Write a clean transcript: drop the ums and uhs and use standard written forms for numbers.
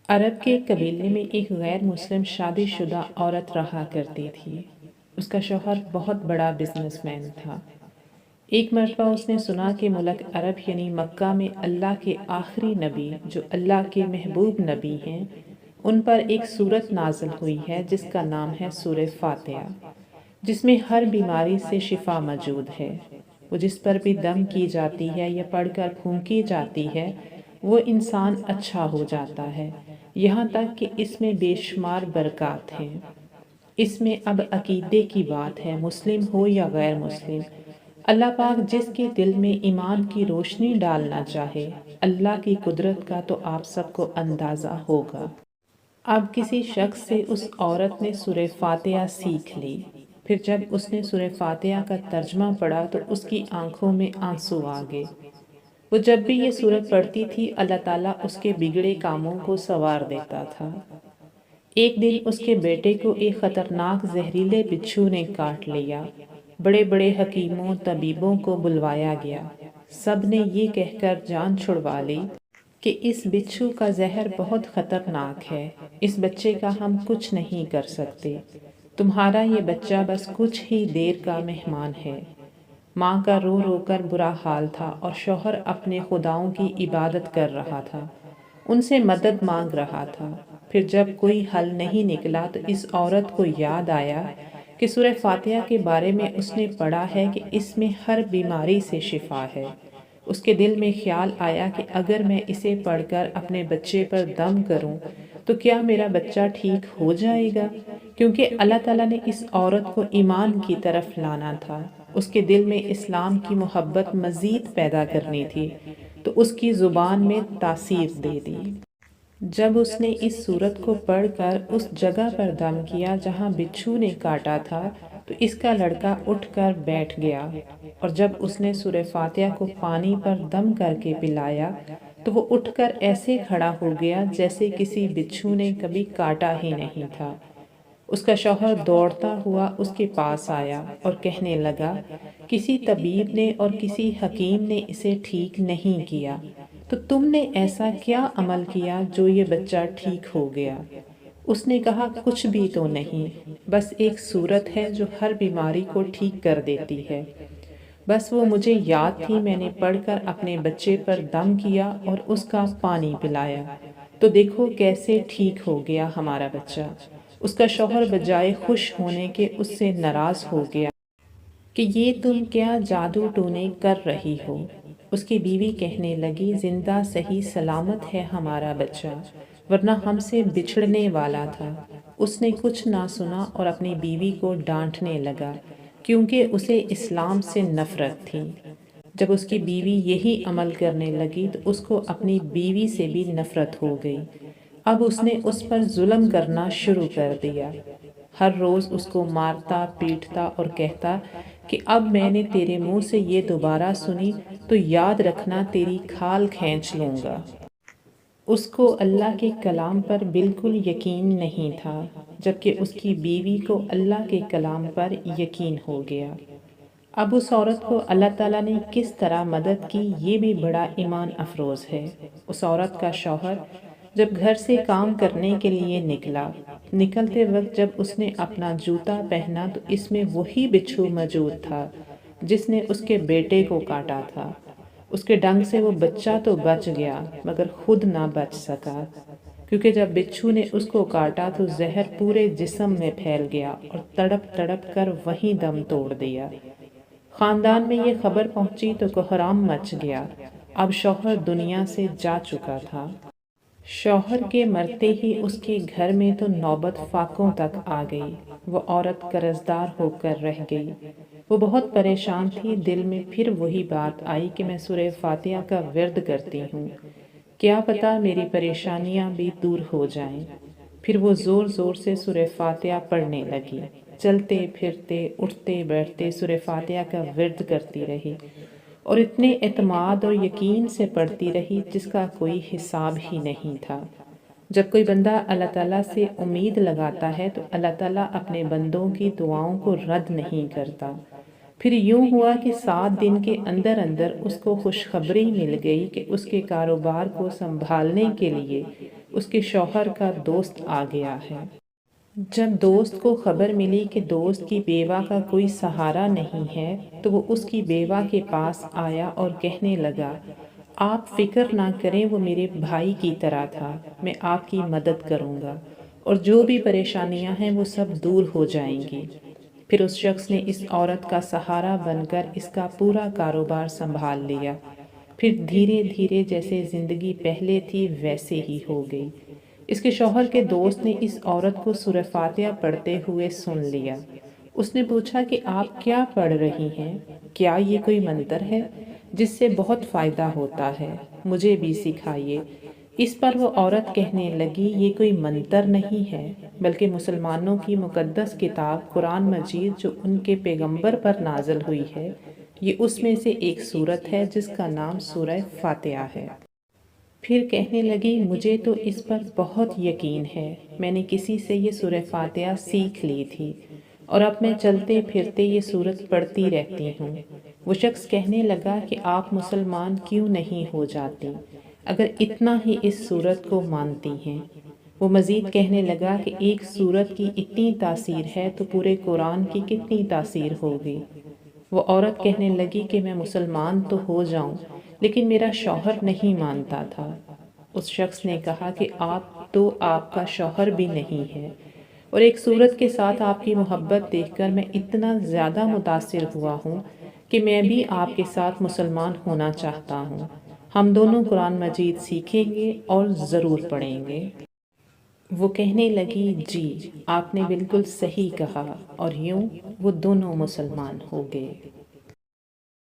عرب کے ایک قبیلے میں ایک غیر مسلم شادی شدہ عورت رہا کرتی تھی۔ اس کا شوہر بہت بڑا بزنس مین تھا۔ ایک مرتبہ اس نے سنا کہ ملک عرب یعنی مکہ میں اللہ کے آخری نبی جو اللہ کے محبوب نبی ہیں، ان پر ایک سورت نازل ہوئی ہے جس کا نام ہے سورہ فاتحہ، جس میں ہر بیماری سے شفا موجود ہے۔ وہ جس پر بھی دم کی جاتی ہے یا پڑھ کر پھونکی جاتی ہے وہ انسان اچھا ہو جاتا ہے، یہاں تک کہ اس میں بے شمار برکات ہیں۔ اس میں اب عقیدے کی بات ہے، مسلم ہو یا غیر مسلم، اللہ پاک جس کے دل میں ایمان کی روشنی ڈالنا چاہے، اللہ کی قدرت کا تو آپ سب کو اندازہ ہوگا۔ اب کسی شخص سے اس عورت نے سورہ فاتحہ سیکھ لی۔ پھر جب اس نے سورہ فاتحہ کا ترجمہ پڑھا تو اس کی آنکھوں میں آنسو آ گئے۔ وہ جب بھی یہ سورت پڑھتی تھی اللہ تعالیٰ اس کے بگڑے کاموں کو سنوار دیتا تھا۔ ایک دن اس کے بیٹے کو ایک خطرناک زہریلے بچھو نے کاٹ لیا۔ بڑے بڑے حکیموں طبیبوں کو بلوایا گیا۔ سب نے یہ کہہ کر جان چھڑوا لی کہ اس بچھو کا زہر بہت خطرناک ہے، اس بچے کا ہم کچھ نہیں کر سکتے، تمہارا یہ بچہ بس کچھ ہی دیر کا مہمان ہے۔ ماں کا رو رو کر برا حال تھا اور شوہر اپنے خداؤں کی عبادت کر رہا تھا، ان سے مدد مانگ رہا تھا۔ پھر جب کوئی حل نہیں نکلا تو اس عورت کو یاد آیا کہ سورہ فاتحہ کے بارے میں اس نے پڑھا ہے کہ اس میں ہر بیماری سے شفا ہے۔ اس کے دل میں خیال آیا کہ اگر میں اسے پڑھ کر اپنے بچے پر دم کروں تو کیا میرا بچہ ٹھیک ہو جائے گا؟ کیونکہ اللہ تعالیٰ نے اس عورت کو ایمان کی طرف لانا تھا، اس کے دل میں اسلام کی محبت مزید پیدا کرنی تھی، تو اس کی زبان میں تاثیر دے دی۔ جب اس نے اس سورت کو پڑھ کر اس جگہ پر دم کیا جہاں بچھو نے کاٹا تھا تو اس کا لڑکا اٹھ کر بیٹھ گیا، اور جب اس نے سورہ فاتحہ کو پانی پر دم کر کے پلایا تو وہ اٹھ کر ایسے کھڑا ہو گیا جیسے کسی بچھو نے کبھی کاٹا ہی نہیں تھا۔ اس کا شوہر دوڑتا ہوا اس کے پاس آیا اور کہنے لگا، کسی طبیب نے اور کسی حکیم نے اسے ٹھیک نہیں کیا، تو تم نے ایسا کیا عمل کیا جو یہ بچہ ٹھیک ہو گیا؟ اس نے کہا، کچھ بھی تو نہیں، بس ایک سورت ہے جو ہر بیماری کو ٹھیک کر دیتی ہے، بس وہ مجھے یاد تھی، میں نے پڑھ کر اپنے بچے پر دم کیا اور اس کا پانی پلایا، تو دیکھو کیسے ٹھیک ہو گیا ہمارا بچہ۔ اس کا شوہر بجائے خوش ہونے کے اس سے ناراض ہو گیا کہ یہ تم کیا جادو ٹونے کر رہی ہو؟ اس کی بیوی کہنے لگی، زندہ صحیح سلامت ہے ہمارا بچہ، ورنہ ہم سے بچھڑنے والا تھا۔ اس نے کچھ نہ سنا اور اپنی بیوی کو ڈانٹنے لگا کیونکہ اسے اسلام سے نفرت تھی۔ جب اس کی بیوی یہی عمل کرنے لگی تو اس کو اپنی بیوی سے بھی نفرت ہو گئی۔ اب اس نے اس پر ظلم کرنا شروع کر دیا، ہر روز اس کو مارتا پیٹتا اور کہتا کہ اب میں نے تیرے منہ سے یہ دوبارہ سنی تو یاد رکھنا تیری کھال کھینچ لوں گا۔ اس کو اللہ کے کلام پر بالکل یقین نہیں تھا، جبکہ اس کی بیوی کو اللہ کے کلام پر یقین ہو گیا۔ اب اس عورت کو اللہ تعالیٰ نے کس طرح مدد کی یہ بھی بڑا ایمان افروز ہے۔ اس عورت کا شوہر جب گھر سے کام کرنے کے لیے نکلتے وقت جب اس نے اپنا جوتا پہنا تو اس میں وہی بچھو موجود تھا جس نے اس کے بیٹے کو کاٹا تھا۔ اس کے ڈنگ سے وہ بچہ تو بچ گیا مگر خود نہ بچ سکا، کیونکہ جب بچھو نے اس کو کاٹا تو زہر پورے جسم میں پھیل گیا اور تڑپ تڑپ کر وہیں دم توڑ دیا۔ خاندان میں یہ خبر پہنچی تو کوہرام مچ گیا۔ اب شوہر دنیا سے جا چکا تھا۔ شوہر کے مرتے ہی اس کے گھر میں تو نوبت فاقوں تک آ گئی۔ وہ عورت قرضدار ہو کر رہ گئی۔ وہ بہت پریشان تھی، دل میں پھر وہی بات آئی کہ میں سورہ فاتحہ کا ورد کرتی ہوں، کیا پتہ میری پریشانیاں بھی دور ہو جائیں۔ پھر وہ زور زور سے سورہ فاتحہ پڑھنے لگی، چلتے پھرتے اٹھتے بیٹھتے سورہ فاتحہ کا ورد کرتی رہی اور اتنے اعتماد اور یقین سے پڑھتی رہی جس کا کوئی حساب ہی نہیں تھا۔ جب کوئی بندہ اللہ تعالیٰ سے امید لگاتا ہے تو اللہ تعالیٰ اپنے بندوں کی دعاؤں کو رد نہیں کرتا۔ پھر یوں ہوا کہ 7 دن کے اندر اندر اس کو خوشخبری مل گئی کہ اس کے کاروبار کو سنبھالنے کے لیے اس کے شوہر کا دوست آ گیا ہے۔ جب دوست کو خبر ملی کہ دوست کی بیوہ کا کوئی سہارا نہیں ہے تو وہ اس کی بیوہ کے پاس آیا اور کہنے لگا، آپ فکر نہ کریں، وہ میرے بھائی کی طرح تھا، میں آپ کی مدد کروں گا اور جو بھی پریشانیاں ہیں وہ سب دور ہو جائیں گی۔ پھر اس شخص نے اس عورت کا سہارا بن کر اس کا پورا کاروبار سنبھال لیا۔ پھر دھیرے دھیرے جیسے زندگی پہلے تھی ویسے ہی ہو گئی۔ اس کے شوہر کے دوست نے اس عورت کو سورہ فاتحہ پڑھتے ہوئے سن لیا۔ اس نے پوچھا کہ آپ کیا پڑھ رہی ہیں؟ کیا یہ کوئی منتر ہے جس سے بہت فائدہ ہوتا ہے؟ مجھے بھی سکھائیے۔ اس پر وہ عورت کہنے لگی، یہ کوئی منتر نہیں ہے بلکہ مسلمانوں کی مقدس کتاب قرآن مجید جو ان کے پیغمبر پر نازل ہوئی ہے، یہ اس میں سے ایک سورت ہے جس کا نام سورہ فاتحہ ہے۔ پھر کہنے لگی، مجھے تو اس پر بہت یقین ہے، میں نے کسی سے یہ سورہ فاتحہ سیکھ لی تھی اور اب میں چلتے پھرتے یہ سورت پڑھتی رہتی ہوں۔ وہ شخص کہنے لگا کہ آپ مسلمان کیوں نہیں ہو جاتی اگر اتنا ہی اس سورت کو مانتی ہیں؟ وہ مزید کہنے لگا کہ ایک سورت کی اتنی تاثیر ہے تو پورے قرآن کی کتنی تاثیر ہوگی۔ وہ عورت کہنے لگی کہ میں مسلمان تو ہو جاؤں لیکن میرا شوہر نہیں مانتا تھا۔ اس شخص نے کہا کہ آپ کا شوہر بھی نہیں ہے اور ایک سورت کے ساتھ آپ کی محبت دیکھ کر میں اتنا زیادہ متاثر ہوا ہوں کہ میں بھی آپ کے ساتھ مسلمان ہونا چاہتا ہوں۔ ہم دونوں قرآن مجید سیکھیں گے اور ضرور پڑھیں گے۔ وہ کہنے لگی، جی آپ نے بالکل صحیح کہا، اور یوں وہ دونوں مسلمان ہو گئے۔